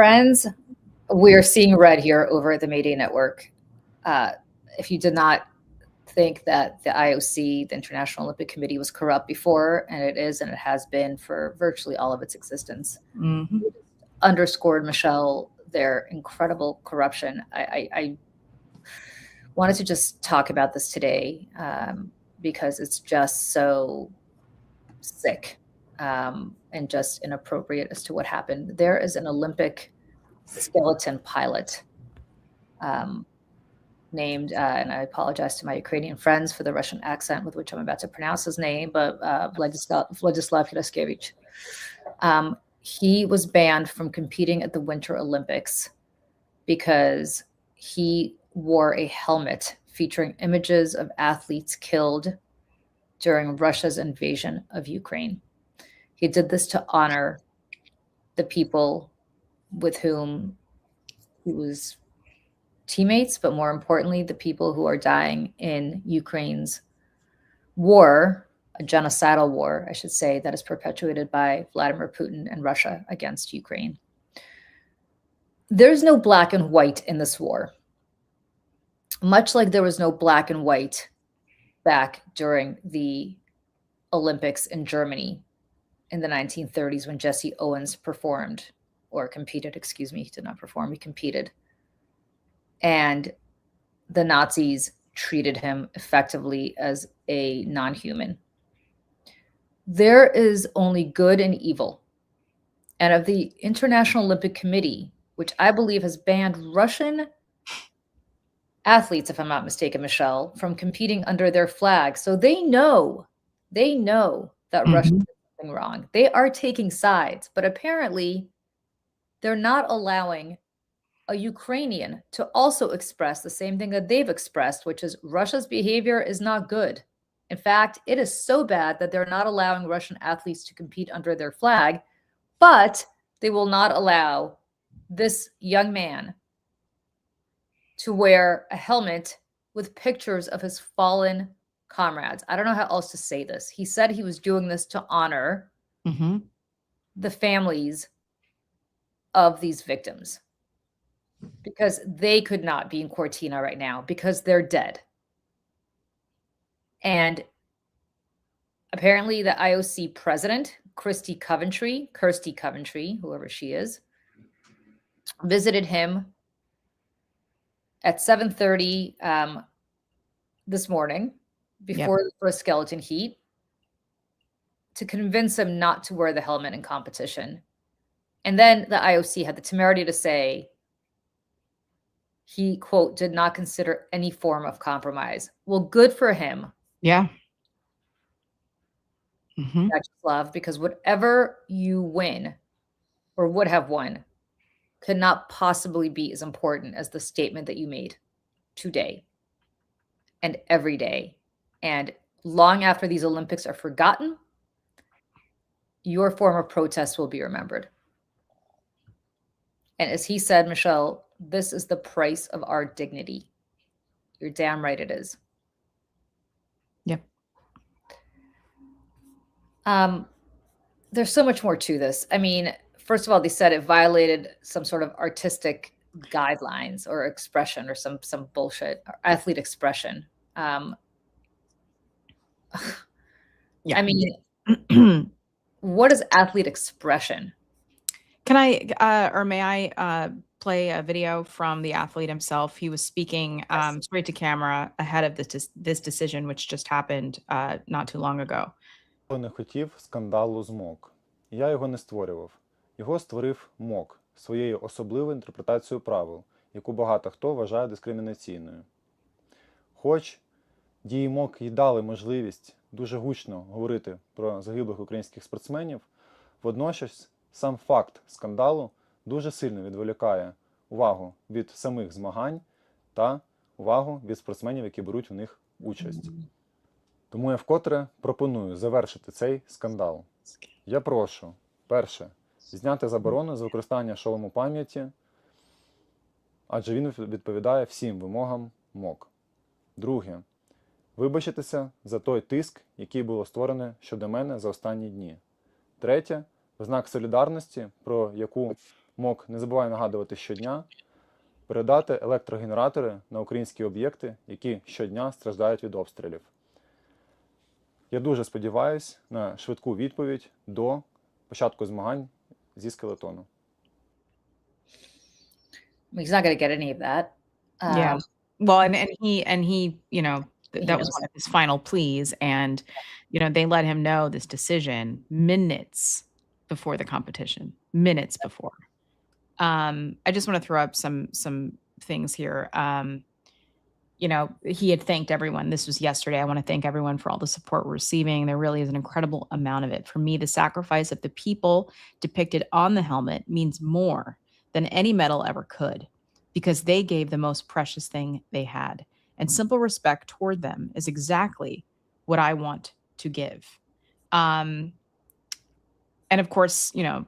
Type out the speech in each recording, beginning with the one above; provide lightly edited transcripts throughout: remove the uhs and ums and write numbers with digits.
friends, we're seeing red here over at the Mayday Network. If you did not think that the IOC, the International Olympic Committee, was corrupt before, and it is, and it has been for virtually all of its existence, underscored, Michelle, their incredible corruption. I wanted to just talk about this today because it's just so sick and just inappropriate as to what happened. There is an Olympic skeleton pilot named, and I apologize to my Ukrainian friends for the Russian accent with which I'm about to pronounce his name, but Vladyslav Heraskevych. He was banned from competing at the Winter Olympics because he wore a helmet featuring images of athletes killed during Russia's invasion of Ukraine. He did this to honor the people with whom he was teammates, but more importantly, the people who are dying in Ukraine's war, a genocidal war, I should say, that is perpetuated by Vladimir Putin and Russia against Ukraine. There's no black and white in this war, much like there was no black and white back during the Olympics in Germany in the 1930s when Jesse Owens performed, or competed, excuse me, he did not perform, he competed. And the Nazis treated him effectively as a non-human. There is only good and evil. And of the International Olympic Committee, which I believe has banned Russian athletes, if I'm not mistaken, Michelle, from competing under their flag. So they know that Russia did something wrong. They are taking sides, but apparently they're not allowing a Ukrainian to also express the same thing that they've expressed, which is Russia's behavior is not good. In fact, it is so bad that they're not allowing Russian athletes to compete under their flag, but they will not allow this young man to wear a helmet with pictures of his fallen comrades. I don't know how else to say this. He said he was doing this to honor the families of these victims because they could not be in Cortina right now because they're dead. And apparently the IOC president, Kirsty Coventry, whoever she is, visited him at 7:30 this morning before the first skeleton heat to convince him not to wear the helmet in competition. And then the IOC had the temerity to say he, quote, did not consider any form of compromise. Well, good for him. Yeah. Vladyslav, because whatever you win or would have won could not possibly be as important as the statement that you made today and every day. And long after these Olympics are forgotten, your form of protest will be remembered. And as he said, Michelle, this is the price of our dignity. You're damn right it is. Yep. There's so much more to this. I mean, first of all, they said it violated some sort of artistic guidelines or expression or some bullshit, or athlete expression. I mean, what is athlete expression? Can I, or may I play a video from the athlete himself? He was speaking straight to camera ahead of this decision, which just happened not too long ago. Я не хотів скандалу з МОК. Я його не створював. Його створив МОК своєю особливою інтерпретацією правил, яку багато хто вважає дискримінаційною. Хоч дії МОК й дали можливість дуже гучно говорити про загиблих українських спортсменів, водночас сам факт скандалу дуже сильно відволікає увагу від самих змагань та увагу від спортсменів, які беруть у них участь. Тому я вкотре пропоную завершити цей скандал. Я прошу, перше, зняти заборону з використання шолому пам'яті, адже він відповідає всім вимогам МОК. Друге, вибачитися за той тиск, який було створене щодо мене за останні дні. Третє, в знак солідарності, про яку МОК не забуває нагадувати щодня передати електрогенератори на українські об'єкти, які щодня страждають від обстрілів. Я дуже сподіваюся на швидку відповідь до початку змагань зі скелетону. He's not going to get any of that. Yeah. Well, and he, you know, that was knows. one of his final pleas, and you know, they let him know this decision minutes before the competition. Minutes before. I just want to throw up some things here. You know, he had thanked everyone. This was yesterday. I want to thank everyone for all the support we're receiving. There really is an incredible amount of it. For me, the sacrifice of the people depicted on the helmet means more than any medal ever could, because they gave the most precious thing they had. And simple respect toward them is exactly what I want to give. And of course, you know,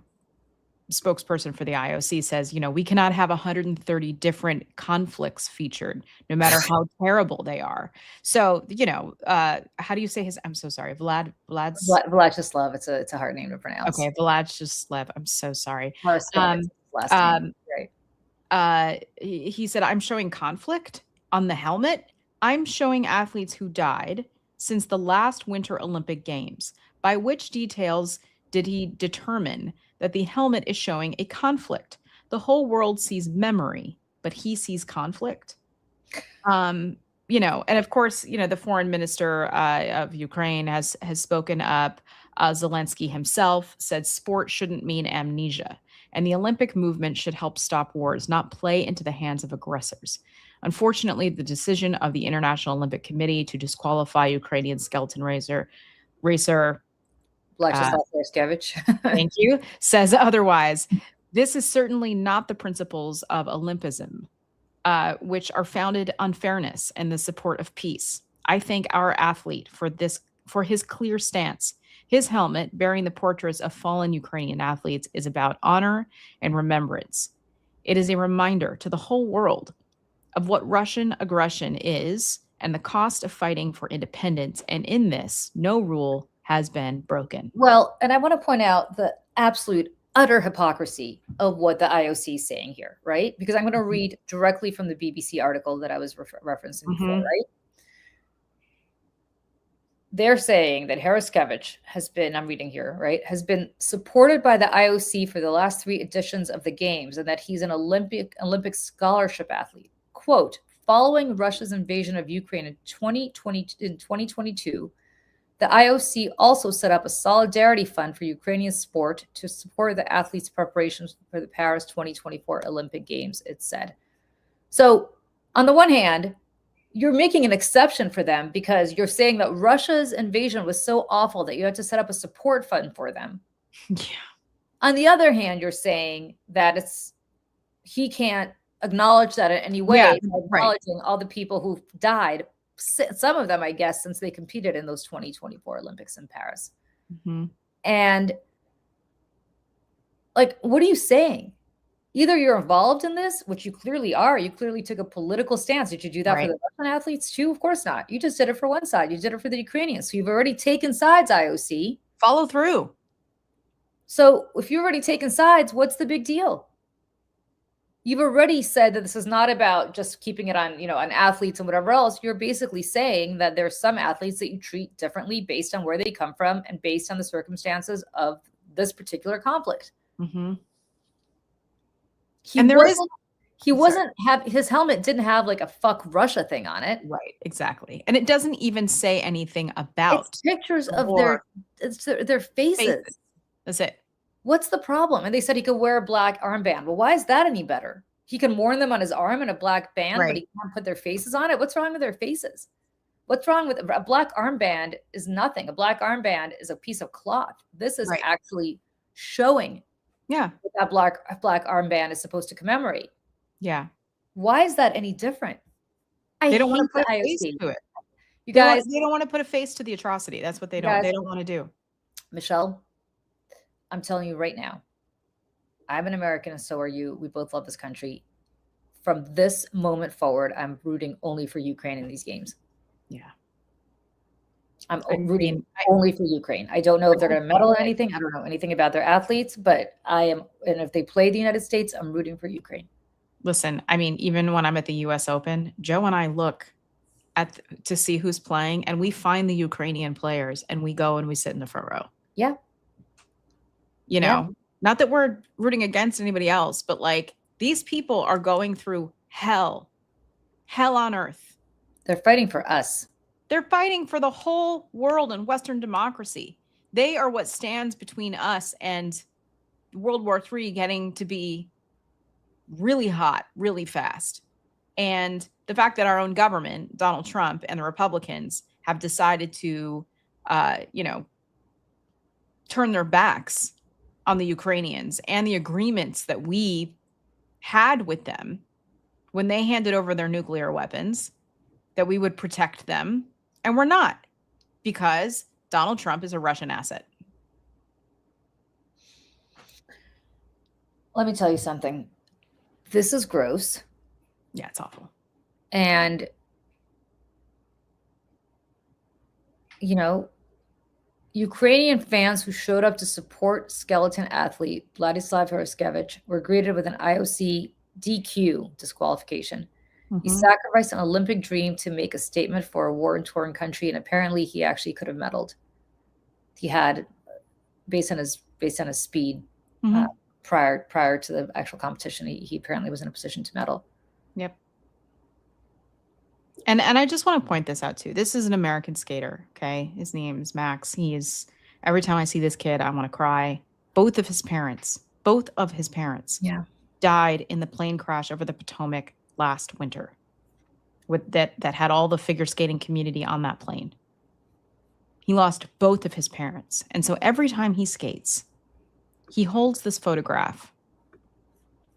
spokesperson for the IOC says, you know, we cannot have 130 different conflicts featured, no matter how terrible they are. So, you know, how do you say his? I'm so sorry, Vladyslav. It's a hard name to pronounce. Okay, Vladyslav. I'm so sorry. Last name. Right. He said, I'm showing conflict on the helmet. I'm showing athletes who died since the last Winter Olympic Games. By which details did he determine that the helmet is showing a conflict? The whole world sees memory, but he sees conflict. You know, and of course, you know, the foreign minister of Ukraine has spoken up. Zelensky himself said sport shouldn't mean amnesia, and the Olympic movement should help stop wars, not play into the hands of aggressors. Unfortunately, the decision of the International Olympic Committee to disqualify Ukrainian skeleton racer Vladyslav Heraskevych. Thank you, says otherwise. This is certainly not the principles of Olympism, which are founded on fairness and the support of peace. I thank our athlete for his clear stance. His helmet, bearing the portraits of fallen Ukrainian athletes, is about honor and remembrance. It is a reminder to the whole world of what Russian aggression is and the cost of fighting for independence. And in this, no rule has been broken. Well, and I want to point out the absolute utter hypocrisy of what the IOC is saying here, right? Because I'm going to read directly from the BBC article that I was referencing before, right? They're saying that Heraskevych has been, I'm reading here, right, has been supported by the IOC for the last 3 editions of the Games, and that he's an Olympic scholarship athlete. Quote, following Russia's invasion of Ukraine in 2022, the IOC also set up a solidarity fund for Ukrainian sport to support the athletes' preparations for the Paris 2024 Olympic Games, it said. So on the one hand, you're making an exception for them because you're saying that Russia's invasion was so awful that you had to set up a support fund for them. Yeah. On the other hand, you're saying that he can't acknowledge that in any way, acknowledging all the people who died, some of them, I guess, since they competed in those 2024 Olympics in Paris. And like, what are you saying? Either you're involved in this, which you clearly are. You clearly took a political stance. Did you do that for the Russian athletes too? Of course not. You just did it for one side. You did it for the Ukrainians. So you've already taken sides, IOC. Follow through. So if you've already taken sides, what's the big deal? You've already said that this is not about just keeping it on, you know, on athletes and whatever else. You're basically saying that there's some athletes that you treat differently based on where they come from and based on the circumstances of this particular conflict. His helmet didn't have like a fuck Russia thing on it. Right, exactly. And it doesn't even say anything about it's pictures of their faces. That's it. What's the problem? And they said he could wear a black armband. Well, why is that any better? He can wear them on his arm in a black band, but he can't put their faces on it. What's wrong with their faces? What's wrong with a black armband? Is nothing. A black armband is a piece of cloth. This is actually showing what that black armband is supposed to commemorate. Yeah. Why is that any different? They don't want to put a face to it. You guys, they don't want to put a face to the atrocity. That's what they don't want to do. Michelle, I'm telling you right now, I'm an American and so are you. We both love this country. From this moment forward, I'm rooting only for Ukraine in these games. Yeah. I'm I rooting mean, only for Ukraine. I don't know if they're going to medal in I- anything. I don't know anything about their athletes, but and if they play the United States, I'm rooting for Ukraine. listen, I mean, even when I'm at the US Open, Joe and I look to see who's playing, and we find the Ukrainian players and we go and we sit in the front row. Yeah. You know, not that we're rooting against anybody else, but like these people are going through hell on earth. They're fighting for us. They're fighting for the whole world and Western democracy. They are what stands between us and World War III getting to be really hot, really fast. And the fact that our own government, Donald Trump and the Republicans, have decided to, turn their backs on the Ukrainians and the agreements that we had with them when they handed over their nuclear weapons, that we would protect them. And we're not, because Donald Trump is a Russian asset. Let me tell you something. This is gross. Yeah, it's awful. And, Ukrainian fans who showed up to support skeleton athlete Vladyslav Heraskevych were greeted with an IOC DQ, disqualification. He sacrificed an Olympic dream to make a statement for a war-torn country, and apparently he actually could have medaled. He had, based on his speed, prior to the actual competition, he apparently was in a position to medal. Yep. And I just want to point this out too. This is an American skater. Okay, his name is Max. Every time I see this kid, I want to cry. Both of his parents, died in the plane crash over the Potomac last winter. That had all the figure skating community on that plane. He lost both of his parents, and so every time he skates, he holds this photograph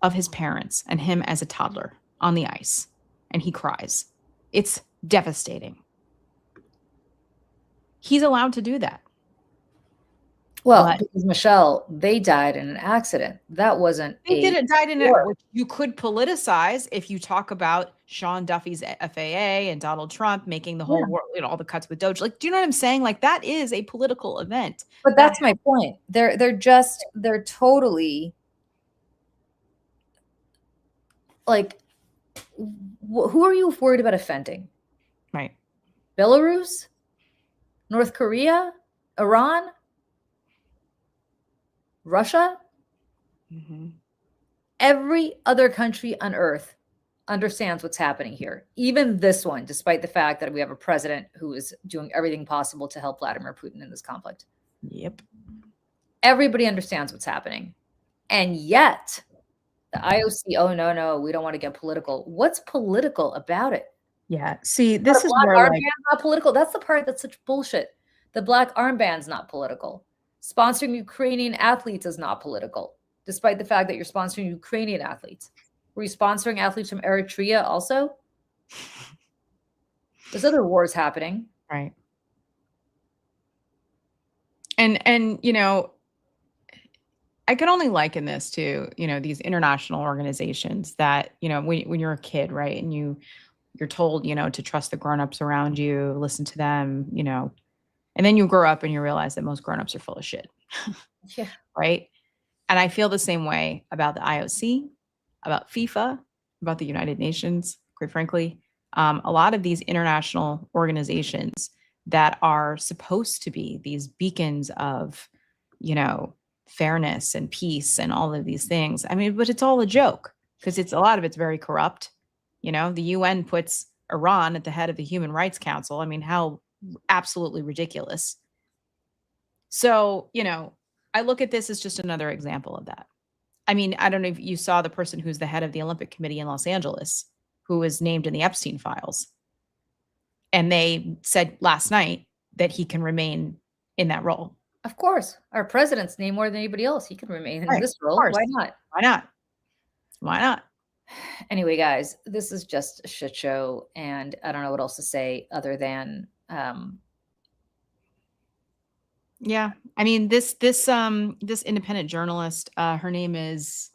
of his parents and him as a toddler on the ice, and he cries. It's devastating. He's allowed to do that. Well, because Michelle, they died in an accident. That wasn't. They died in it, which you could politicize if you talk about Sean Duffy's FAA and Donald Trump making the whole world, all the cuts with Doge. Like, do you know what I'm saying? Like, that is a political event. But that's my point. They're totally like, who are you worried about offending? Right. Belarus? North Korea? Iran? Russia? Every other country on earth understands what's happening here. Even this one, despite the fact that we have a president who is doing everything possible to help Vladimir Putin in this conflict. Yep. Everybody understands what's happening. And yet, the IOC, oh, no, we don't want to get political. What's political about it? Yeah. See, this is where armband's not political. That's the part that's such bullshit. The black armband's not political. Sponsoring Ukrainian athletes is not political, despite the fact that you're sponsoring Ukrainian athletes. Were you sponsoring athletes from Eritrea also? There's other wars happening. Right. And I can only liken this to, these international organizations that, when you're a kid, right, and you're told, to trust the grown-ups around you, listen to them, and then you grow up and you realize that most grown-ups are full of shit. Yeah. Right. And I feel the same way about the IOC, about FIFA, about the United Nations, quite frankly. A lot of these international organizations that are supposed to be these beacons of, fairness and peace and all of these things. I mean, but it's all a joke because a lot of it's very corrupt. The UN puts Iran at the head of the Human Rights Council. I mean, how absolutely ridiculous. So, I look at this as just another example of that. I mean, I don't know if you saw the person who's the head of the Olympic Committee in Los Angeles, who was named in the Epstein files. And they said last night that he can remain in that role. Of course. Our president's named more than anybody else. He can remain in this role. Why not? Why not? Why not? Anyway, guys, this is just a shit show. And I don't know what else to say other than yeah. I mean, this independent journalist, her name is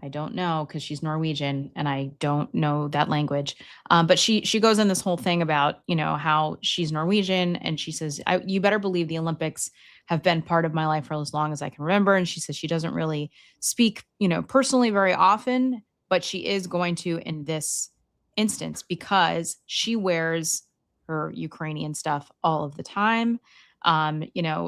I don't know because she's Norwegian and I don't know that language. But she goes in this whole thing about, how she's Norwegian, and she says, you better believe the Olympics have been part of my life for as long as I can remember. And she says she doesn't really speak, personally very often, but she is going to in this instance because she wears her Ukrainian stuff all of the time.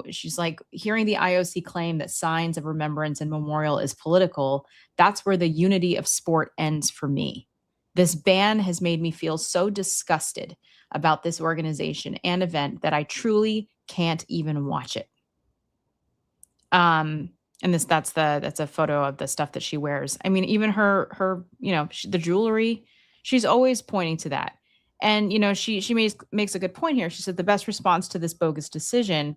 She's like, hearing the IOC claim that signs of remembrance and memorial is political, that's where the unity of sport ends for me. This ban has made me feel so disgusted about this organization and event that I truly can't even watch it. And that's a photo of the stuff that she wears. I mean, even her the jewelry, she's always pointing to that. And, she makes a good point here. She said the best response to this bogus decision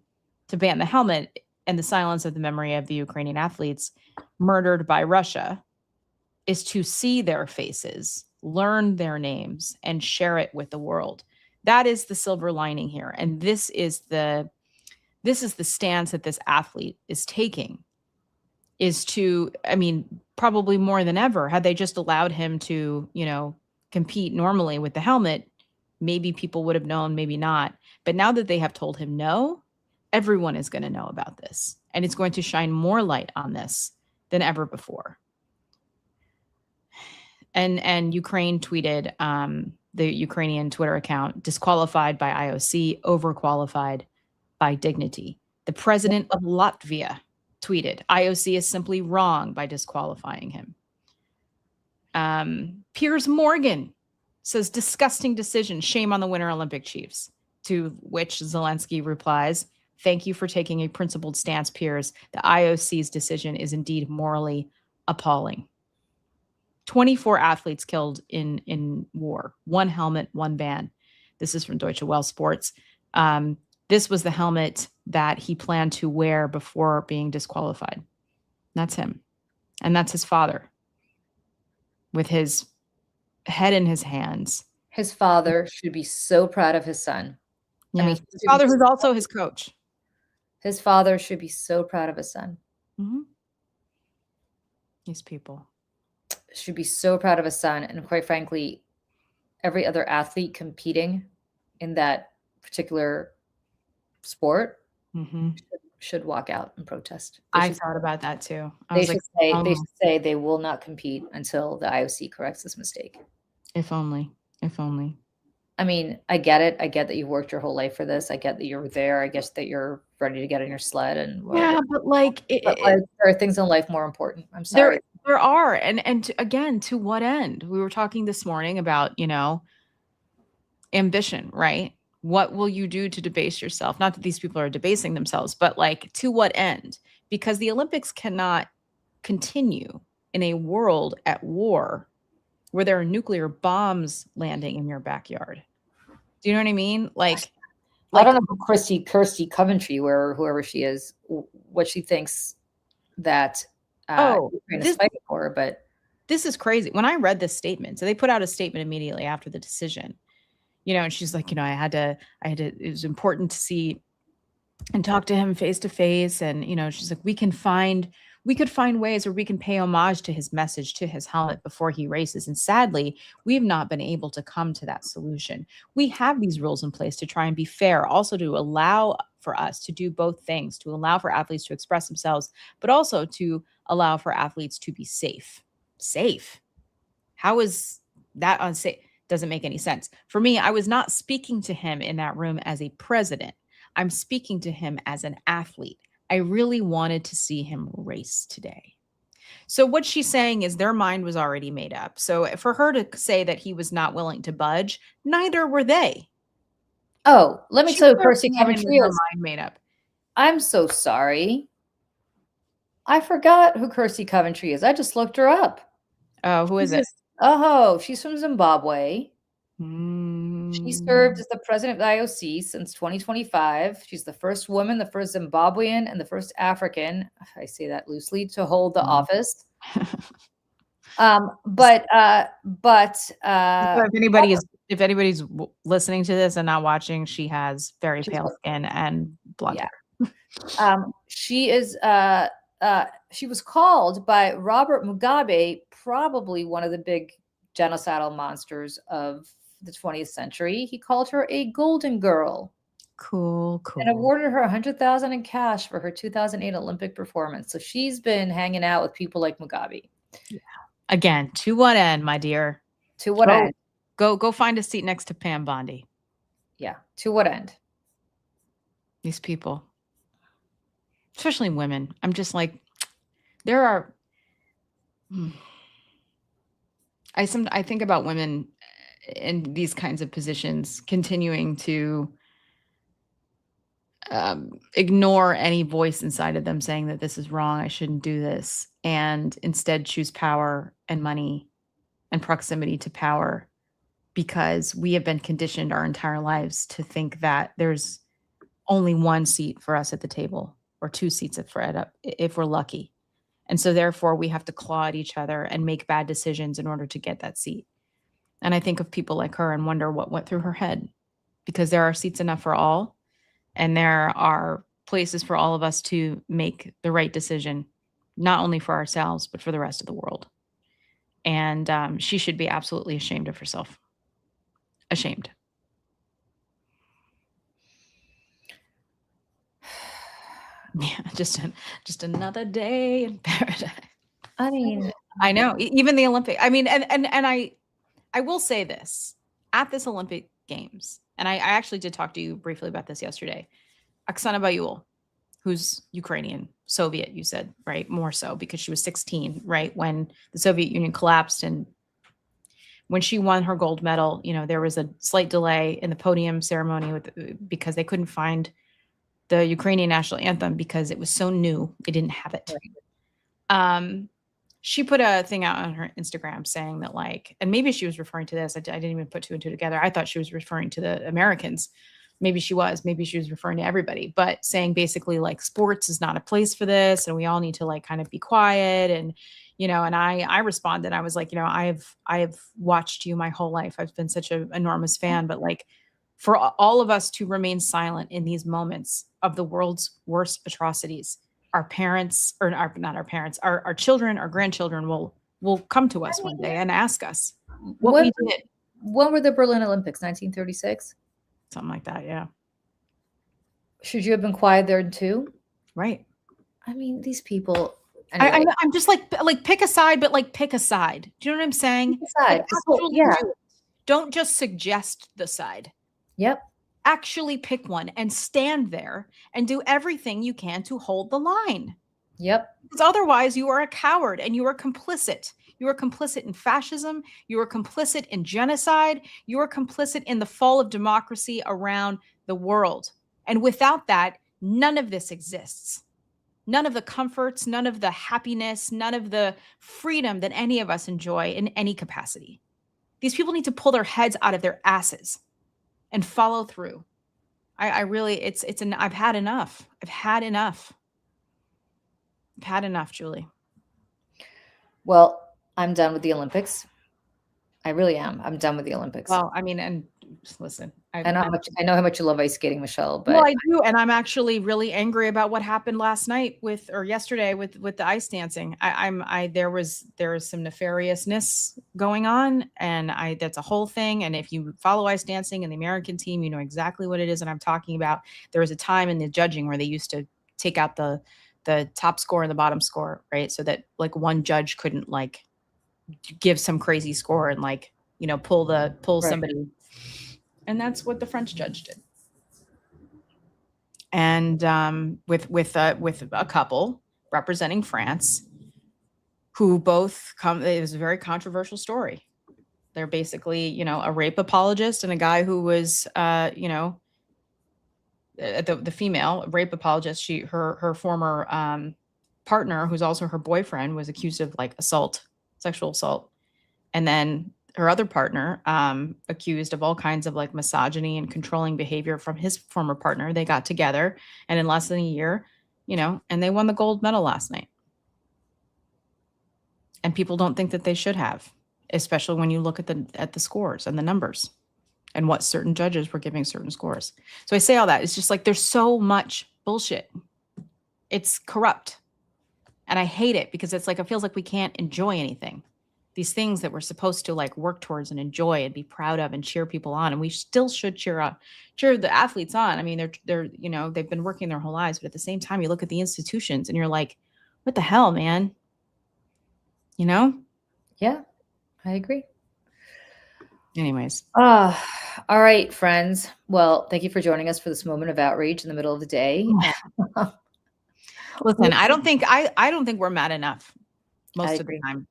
to ban the helmet and the silence of the memory of the Ukrainian athletes murdered by Russia is to see their faces, learn their names, and share it with the world. That is the silver lining here. And this is the stance that this athlete is taking, is to, probably more than ever, had they just allowed him to, compete normally with the helmet, maybe people would have known, maybe not. But now that they have told him no, everyone is going to know about this. And it's going to shine more light on this than ever before. And Ukraine tweeted, the Ukrainian Twitter account, disqualified by IOC, overqualified by dignity. The president of Latvia tweeted, IOC is simply wrong by disqualifying him. Piers Morgan says, disgusting decision, shame on the Winter Olympic Chiefs. To which Zelensky replies, thank you for taking a principled stance, Piers. The IOC's decision is indeed morally appalling. 24 athletes killed in war. One helmet, one ban. This is from Deutsche Welle Sports. This was the helmet that he planned to wear before being disqualified. That's him. And that's his father, with his head in his hands. His father should be so proud of his son. Yeah. His father, who's also his coach. His father should be so proud of his son. Mm-hmm. These people should be so proud of his son. And quite frankly, every other athlete competing in that particular sport should walk out and protest. I thought about that too. They should say they will not compete until the IOC corrects this mistake. If only. I mean, I get it. I get that you've worked your whole life for this. I get that you're there. I guess that you're ready to get on your sled and whatever. Yeah, but there are things in life more important. I'm sorry. There are. And again, to what end? We were talking this morning about, ambition, right? What will you do to debase yourself? Not that these people are debasing themselves, but to what end? Because the Olympics cannot continue in a world at war where there are nuclear bombs landing in your backyard. Do you know what I mean? I don't know who Kirsty Coventry, whoever she is, what she thinks that Ukraine is fighting for, but this is crazy. When I read this statement, so they put out a statement immediately after the decision, and she's like, it was important to see and talk to him face to face. And, she's like, we could find ways where we can pay homage to his message, to his helmet before he races. And sadly, we've not been able to come to that solution. We have these rules in place to try and be fair, also to allow for us to do both things, to allow for athletes to express themselves, but also to allow for athletes to be safe. Safe. How is that unsafe? Doesn't make any sense. For me, I was not speaking to him in that room as a president. I'm speaking to him as an athlete. I really wanted to see him race today. So what she's saying is their mind was already made up. So for her to say that he was not willing to budge, neither were they. Oh, let me tell you, Kirsty Coventry is mind made up. I'm so sorry. I forgot who Kirsty Coventry is. I just looked her up. Oh, who is it? Oh, she's from Zimbabwe. She served as the president of the IOC since 2025. She's the first woman, the first Zimbabwean, and the first African, I say that loosely, to hold the office. If anybody's listening to this and not watching, she has very pale skin and blonde hair. She is she was called by Robert Mugabe, probably one of the big genocidal monsters of the 20th century. He called her a golden girl. Cool. And awarded her $100,000 in cash for her 2008 Olympic performance. So she's been hanging out with people like Mugabe. Yeah. Again, to what end, my dear? To what end? Go find a seat next to Pam Bondi. Yeah. To what end? These people, especially women. I'm just like, there are. I think about women in these kinds of positions continuing to ignore any voice inside of them saying that this is wrong, I shouldn't do this, and instead choose power and money and proximity to power, because we have been conditioned our entire lives to think that there's only one seat for us at the table, or two seats if we're lucky. And so therefore we have to claw at each other and make bad decisions in order to get that seat. And I think of people like her and wonder what went through her head, because there are seats enough for all. And there are places for all of us to make the right decision, not only for ourselves, but for the rest of the world. And she should be absolutely ashamed of herself. Ashamed. Yeah, just another day in paradise. I mean, I know. Even the Olympic. I mean, and I will say this at this Olympic Games. And I actually did talk to you briefly about this yesterday. Oksana Bayul, who's Ukrainian, Soviet, you said, right? More so because she was 16, right? When the Soviet Union collapsed, and when she won her gold medal, there was a slight delay in the podium ceremony because they couldn't find the Ukrainian national anthem because it was so new. They didn't have it. She put a thing out on her Instagram saying that, like, and maybe she was referring to this. I didn't even put two and two together. I thought she was referring to the Americans. Maybe she was referring to everybody, but saying basically like sports is not a place for this. And we all need to like kind of be quiet. And, and I responded, I was like, I have watched you my whole life. I've been such an enormous fan, but like for all of us to remain silent in these moments of the world's worst atrocities, our parents, or not our parents, our children, our grandchildren will come to us one day and ask us what we did. When were the Berlin Olympics? 1936? Something like that, yeah. Should you have been quiet there too? Right. I mean, these people. Anyway. I'm just like pick a side, but like pick a side. Do you know what I'm saying? Pick a side. Like, yeah. Don't just suggest the side. Yep. Actually pick one and stand there and do everything you can to hold the line. Yep. Because otherwise you are a coward and you are complicit. You are complicit in fascism. You are complicit in genocide. You are complicit in the fall of democracy around the world. And without that, none of this exists. None of the comforts, none of the happiness, none of the freedom that any of us enjoy in any capacity. These people need to pull their heads out of their asses and follow through. I really, I've had enough. I've had enough. I've had enough, Julie. Well, I'm done with the Olympics. I really am. I'm done with the Olympics. Well, I mean, and listen, I know how much you love ice skating, Michelle. But well, I do, and I'm actually really angry about what happened last night yesterday with the ice dancing. There was some nefariousness going on, and that's a whole thing. And if you follow ice dancing and the American team, you know exactly what it is that I'm talking about. There was a time in the judging where they used to take out the top score and the bottom score, right? So that like one judge couldn't like give some crazy score and like, pull right. Somebody. And that's what the French judge did. And with a couple representing France who both it was a very controversial story. They're basically, a rape apologist and a guy who was, the female rape apologist, her former partner, who's also her boyfriend, was accused of like sexual assault. And then her other partner, accused of all kinds of like misogyny and controlling behavior from his former partner. They got together, and in less than a year, and they won the gold medal last night. And people don't think that they should have, especially when you look at the scores and the numbers and what certain judges were giving certain scores. So I say all that. It's just like there's so much bullshit. It's corrupt. And I hate it because it's like, it feels like we can't enjoy anything. These things that we're supposed to like work towards and enjoy and be proud of and cheer people on. And we still should cheer the athletes on. I mean, they're, you know, they've been working their whole lives, but at the same time, you look at the institutions and you're like, what the hell, man? You know? Yeah, I agree. Anyways. All right, friends. Well, thank you for joining us for this moment of outrage in the middle of the day. Listen, I don't think we're mad enough most of the time.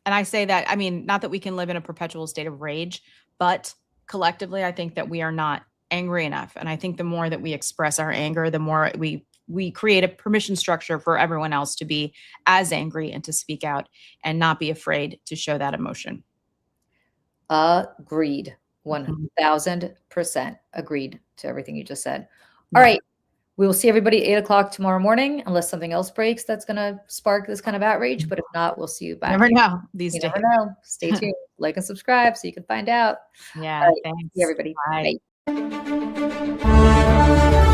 And I say that, I mean, not that we can live in a perpetual state of rage, but collectively, I think that we are not angry enough. And I think the more that we express our anger, the more we create a permission structure for everyone else to be as angry and to speak out and not be afraid to show that emotion. Agreed. 1000% agreed to everything you just said. All right. We will see everybody at 8 o'clock tomorrow morning, unless something else breaks that's going to spark this kind of outrage. But if not, we'll see you back. Never know these days. Never know. Stay tuned. Like and subscribe so you can find out. Yeah. All right. Thanks. See everybody. Bye. Bye.